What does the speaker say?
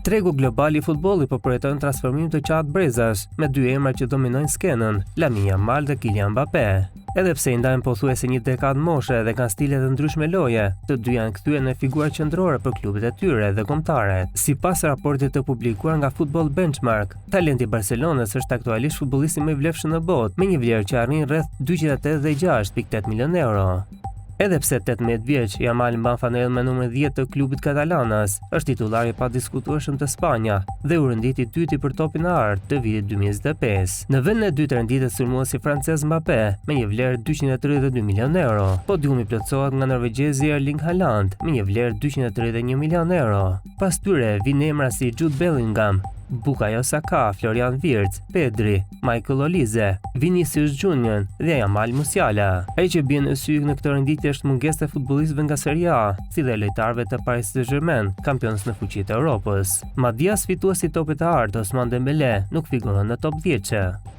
Tregu global i futbollit po përjeton transformim të qatë brezash, me dy emra që dominojnë skenën, Lamine Yamal dhe Kylian Mbappé. Edhe pse i ndajnë pothuajse një dekadë moshe dhe kanë stile të ndryshme loje, të dy janë kthyer në figura qendrore për klubet e tyre dhe kombëtaret. Sipas raportit të publikuar nga Football Benchmark, talenti i Barcelonës është aktualisht futbollisti më i vlefshëm në botë, me një vlerë që arrin rreth 286.8 milion euro. Edhe pse 18 vjeç, Yamal mban fanelën me numrin 10 të klubit katalanas, është titullari pa diskutueshëm të Spanja dhe u renditi dyti për topin e artë të vitit 2025. Në vendin e dytë renditet sulmuesi francez Mbappé me një vlerë 232 milion euro. Podiumi plotësohet nga norvegjezi Erling Haaland me një vlerë 231 milion euro. Pas tyre vijnë emra si Jude Bellingham, Bukayo Saka, Florian Wirtz, Pedri, Michael Olise, Vinicius Junior dhe Yamal Musiala. Ai që bie në sy në këtë renditje është mungesa e futbollistëve nga Serie A, si dhe lojtarëve të Paris Saint-Germain, kampionës në fuqi të Europës. Madje as fituesi i topit të artë Ousmane Dembélé nuk figuron në top 10.